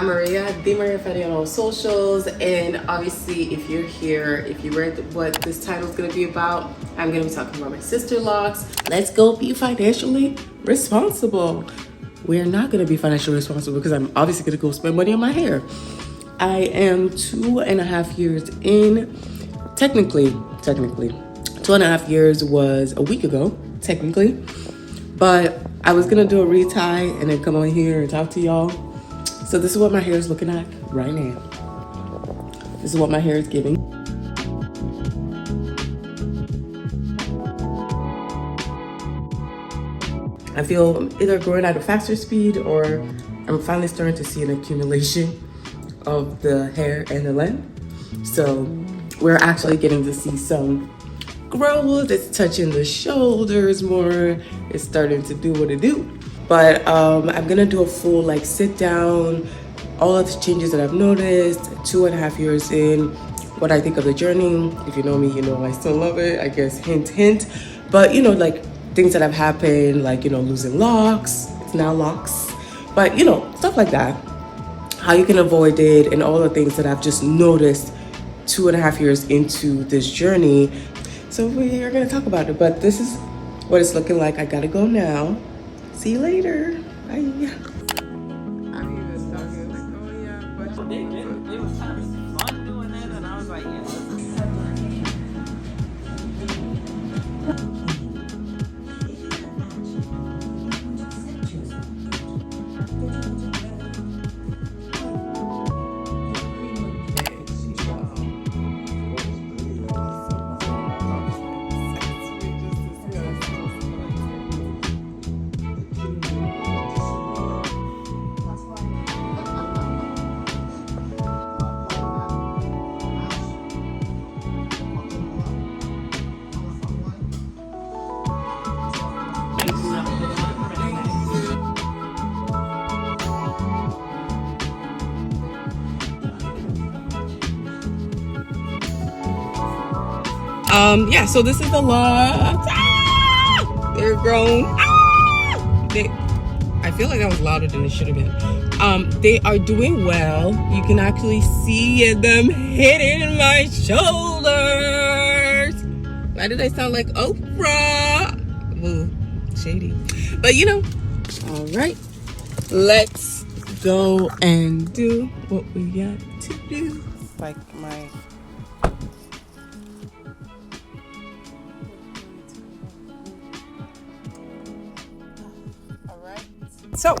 Maria, the Maria Fetty on all socials, and obviously if you're here, if you read what this title is going to be about, I'm going to be talking about my sister locks. Let's go be financially responsible. We're not going to be financially responsible because I'm obviously going to go spend money on my hair. I am 2.5 years in. Technically, 2.5 years was a week ago, technically. But I was gonna do a retie and then come on here and talk to y'all. So this is what my hair is looking like right now. This is what my hair is giving. I feel either growing at a faster speed or I'm finally starting to see an accumulation of the hair and the length. So we're actually getting to see some growth. It's touching the shoulders more. It's starting to do what it do. But I'm gonna do a full like sit down, all of the changes that I've noticed, 2.5 years in, what I think of the journey. If you know me, you know I still love it. I guess hint, hint. But you know, like things that have happened, like, you know, losing locks. It's now locks. But you know, stuff like that. How you can avoid it and all the things that I've just noticed 2.5 years into this journey. So we are gonna talk about it, but this is what it's looking like. I gotta go now. See you later. Bye. Yeah, so this is the locks. They're grown. I feel like that was louder than it should have been. They are doing well. You can actually see them hitting my shoulders. Why did I sound like Oprah? Ooh, shady. But you know, all right, let's go and do what we got to do. Like my So,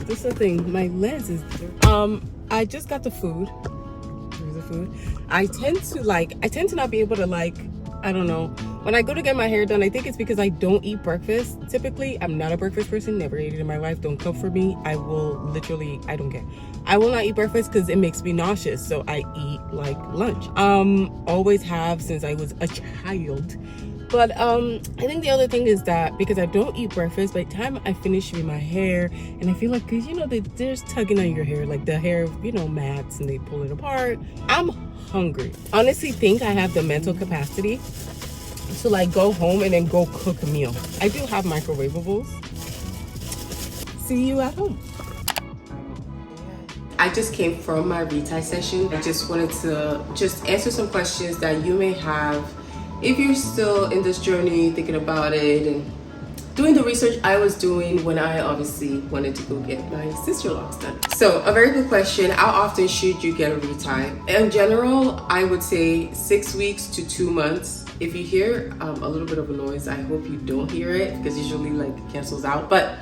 this is the thing, my lens is, I just got the food. Here's the food. I tend to not be able to I don't know. When I go to get my hair done, I think it's because I don't eat breakfast. Typically, I'm not a breakfast person, never ate it in my life. Don't come for me. I will literally, I don't care. I will not eat breakfast because it makes me nauseous. So I eat like lunch. Always have since I was a child. But I think the other thing is that because I don't eat breakfast, by the time I finish with my hair, and I feel like, cause you know, they're just tugging on your hair, like the hair, you know, mats, and they pull it apart. I'm hungry. Honestly, think I have the mental capacity to like go home and then go cook a meal. I do have microwavables. See you at home. I just came from my retie session. I just wanted to just answer some questions that you may have if you're still in this journey, thinking about it and doing the research I was doing when I obviously wanted to go get my sister locks done. So a very good question, how often should you get a retie? In general, I would say 6 weeks to 2 months. If you hear a little bit of a noise, I hope you don't hear it because usually like cancels out. But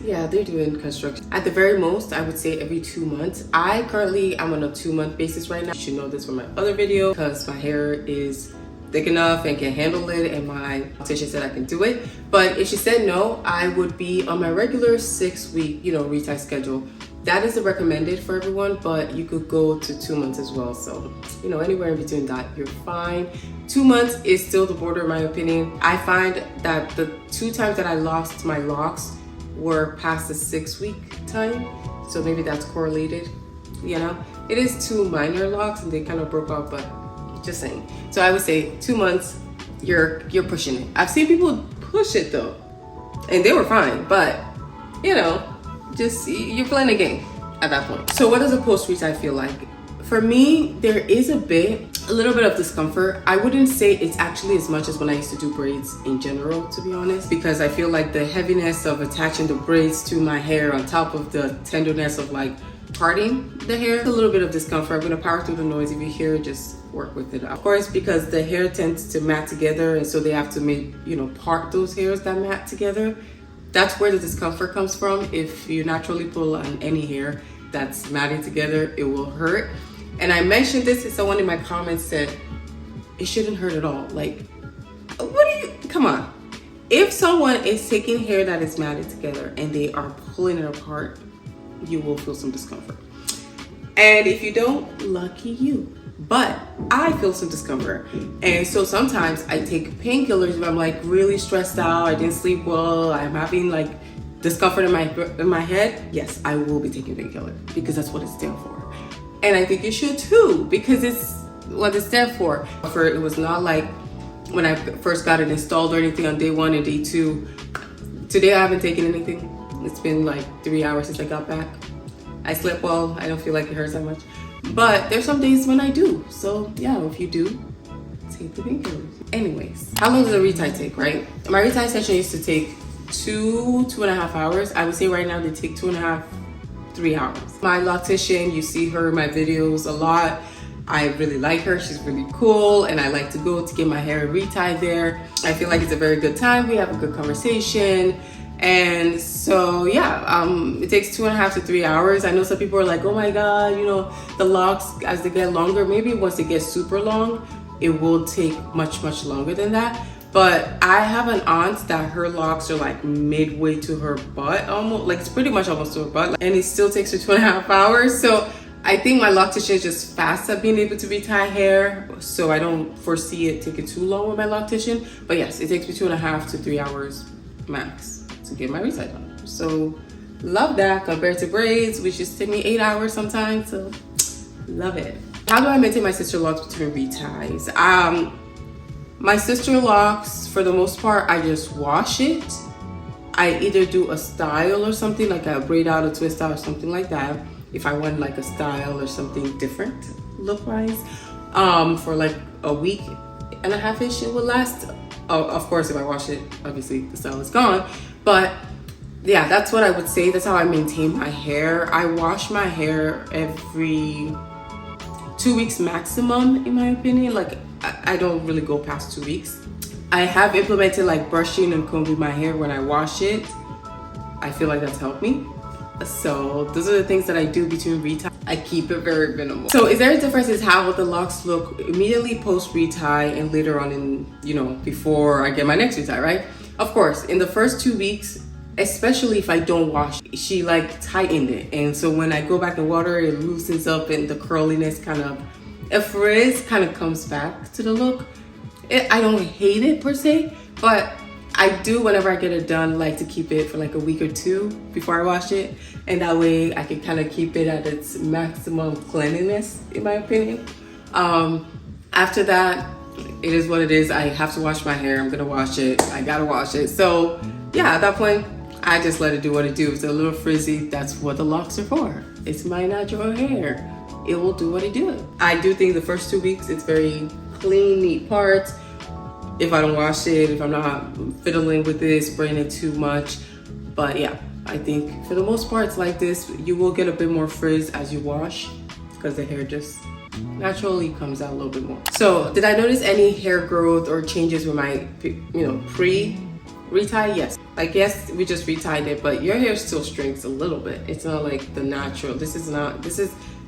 yeah, they're doing construction. At the very most, I would say every 2 months. I'm on a 2-month basis right now. You should know this from my other video because my hair is thick enough and can handle it, and my optician said I can do it. But if she said no, I would be on my regular 6-week, retie schedule. That is the recommended for everyone, but you could go to 2 months as well. So, anywhere in between that, you're fine. 2 months is still the border in my opinion. I find that the 2 times that I lost my locks were past the 6-week time. So maybe that's correlated, It is 2 minor locks and they kind of broke out, but just saying. So I would say 2 months, you're pushing it. I've seen people push it though, and they were fine, but just you're playing a game. at that point. So what does a post-retie feel like? For me, there is a little bit of discomfort. I wouldn't say it's actually as much as when I used to do braids in general, to be honest, because I feel like the heaviness of attaching the braids to my hair on top of the tenderness of like parting the hair, a little bit of discomfort. I'm gonna power through the noise. If you hear, just work with it. Of course, because the hair tends to mat together, and so they have to make, you know, part those hairs that mat together. That's where the discomfort comes from. If you naturally pull on any hair that's matting together, it will hurt. And I mentioned this, and someone in my comments said, it shouldn't hurt at all. Like, come on. If someone is taking hair that is matted together and they are pulling it apart, you will feel some discomfort. And if you don't, lucky you. But I feel some discomfort. And so sometimes I take painkillers if I'm like really stressed out, I didn't sleep well, I'm having like discomfort in my head. Yes, I will be taking painkiller because that's what it's there for. And I think you should too, because it's what it's there for. It was not like when I first got it installed or anything on day 1 and day 2. Today I haven't taken anything. It's been like 3 hours since I got back. I slept well. I don't feel like it hurts that much. But there's some days when I do. So yeah, if you do, take the painkillers. Anyways, how long does a retie take, right? My retie session used to take 2.5 hours. I would say right now they take 2.5, 3 hours. My loctician, you see her in my videos a lot. I really like her. She's really cool, and I like to go to get my hair retie there. I feel like it's a very good time. We have a good conversation. And so yeah, it takes 2.5 to 3 hours. I know some people are like, oh my God, you know, the locks as they get longer, maybe once they get super long, it will take much longer than that. But I have an aunt that her locks are like midway to her butt, almost, like it's pretty much almost to her butt, and it still takes her 2.5 hours. So I think my loctician is just fast at being able to retie hair, so I don't foresee it taking too long with my loctician. But yes, it takes me 2.5 to 3 hours max to get my retie done. So love that compared to braids, which just take me 8 hours sometimes. So love it. How do I maintain my sister locks between reties? My sister locks, for the most part, I just wash it. I either do a style or something, like a braid out, a twist out, or something like that. If I want like a style or something different look-wise, for like a week and a half-ish, it will last. Of course, if I wash it, obviously the style is gone. But yeah, that's what I would say. That's how I maintain my hair. I wash my hair every 2 weeks maximum, in my opinion. Like, I don't really go past 2 weeks. I have implemented like brushing and combing my hair when I wash it. I feel like that's helped me. So those are the things that I do between retie. I keep it very minimal. So is there a difference in how the locks look immediately post retie and later on in, you know, before I get my next retie, right? Of course, in the first 2 weeks, especially if I don't wash, she like tightened it. And so when I go back in water, it loosens up and the curliness kind of, a frizz kind of comes back to the look. I don't hate it per se, but I do, whenever I get it done, like to keep it for like a week or 2 before I wash it. And that way I can kind of keep it at its maximum cleanliness, in my opinion. After that, it is what it is. I have to wash my hair. I'm gonna wash it. I gotta wash it. So yeah, at that point, I just let it do what it do. If it's a little frizzy, that's what the locks are for. It's my natural hair. It will do what it do. I do think the first 2 weeks, it's very clean, neat parts. If I don't wash it, if I'm not fiddling with it, spraying it too much. But yeah, I think for the most part, it's like this. You will get a bit more frizz as you wash because the hair just naturally comes out a little bit more. So did I notice any hair growth or changes with my, pre-retie? Yes. Like, yes, we just retied it, but your hair still shrinks a little bit. It's not like the natural. This is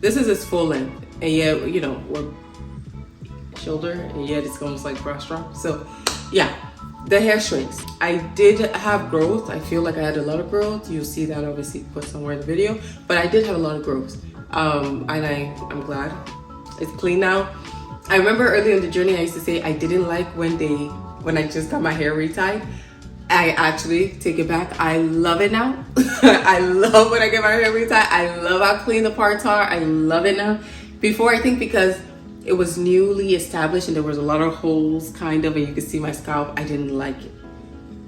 its full length. And yet, we're shoulder, and yet it's almost like brush strap. So yeah, the hair shrinks. I did have growth. I feel like I had a lot of growth. You'll see that obviously put somewhere in the video, but I did have a lot of growth. And I'm glad it's clean now. I remember early in the journey, I used to say I didn't like when I just got my hair retied. I actually take it back. I love it now. I love when I get my hair retied. I love how clean the parts are. I love it now. Before, I think because it was newly established and there was a lot of holes kind of, and you could see my scalp, I didn't like it.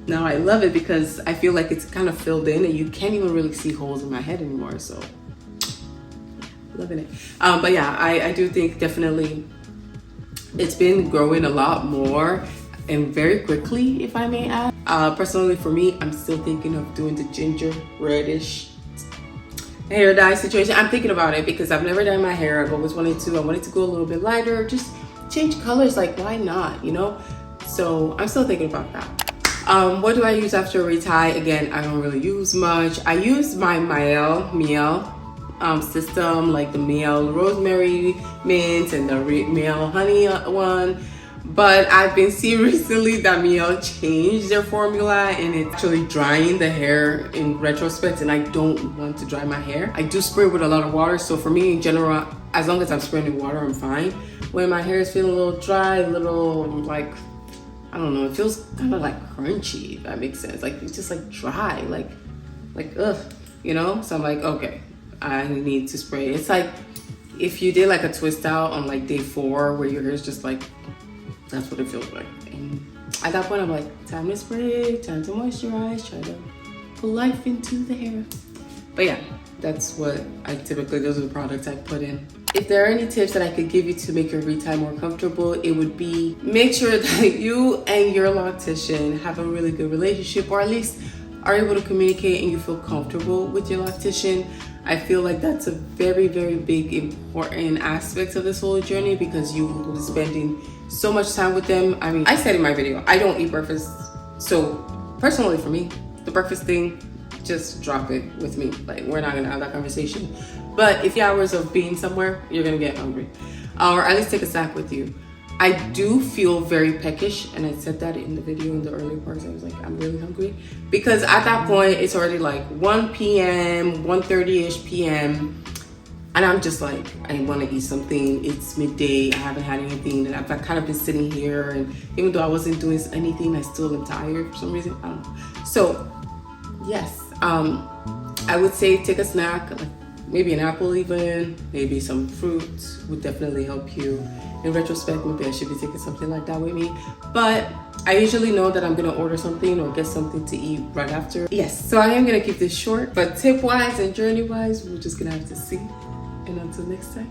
Now I love it because I feel like it's kind of filled in and you can't even really see holes in my head anymore. So loving it. But yeah, I do think definitely it's been growing a lot more and very quickly, if I may add. Personally for me, I'm still thinking of doing the ginger reddish hair dye situation. I'm thinking about it because I've never dyed my hair. I've always wanted to. I wanted to go a little bit lighter, just change colors, like why not, you know? So I'm still thinking about that. What do I use after a retie? Again, I don't really use much. I use my Miel system, like the Miel rosemary mint and the Miel honey one. But I've been seeing recently that Miel changed their formula and it's actually drying the hair in retrospect, and I don't want to dry my hair. I do spray with a lot of water, so for me in general, as long as I'm spraying with water, I'm fine. When my hair is feeling a little dry, a little like, I don't know, it feels kind of like crunchy, if that makes sense. Like it's just like dry, like ugh, you know? So I'm like, okay, I need to spray. It's like if you did like a twist out on like day 4 where your hair is just like, that's what it feels like. And at that point, I'm like, time to spray, time to moisturize, try to put life into the hair. But yeah, that's what I typically, those are the products I put in. If there are any tips that I could give you to make your retie more comfortable, it would be make sure that you and your loctician have a really good relationship, or at least are able to communicate and you feel comfortable with your loctician. I feel like that's a very, very big, important aspect of this whole journey because you will be spending so much time with them. I mean, I said in my video, I don't eat breakfast. So personally for me, the breakfast thing, just drop it with me. Like we're not gonna have that conversation. But if 3 hours of being somewhere, you're gonna get hungry. Or at least take a snack with you. I do feel very peckish, and I said that in the video in the early parts. I was like, I'm really hungry. Because at that point, it's already like 1 p.m., 1:30-ish p.m. And I'm just like, I want to eat something. It's midday. I haven't had anything. And I've kind of been sitting here. And even though I wasn't doing anything, I still am tired for some reason. I don't know. So, yes. I would say take a snack, like maybe an apple even, maybe some fruit would definitely help you. In retrospect, maybe I should be taking something like that with me. But I usually know that I'm gonna order something or get something to eat right after. Yes, so I am gonna keep this short, but tip-wise and journey-wise, we're just gonna have to see. And until next time.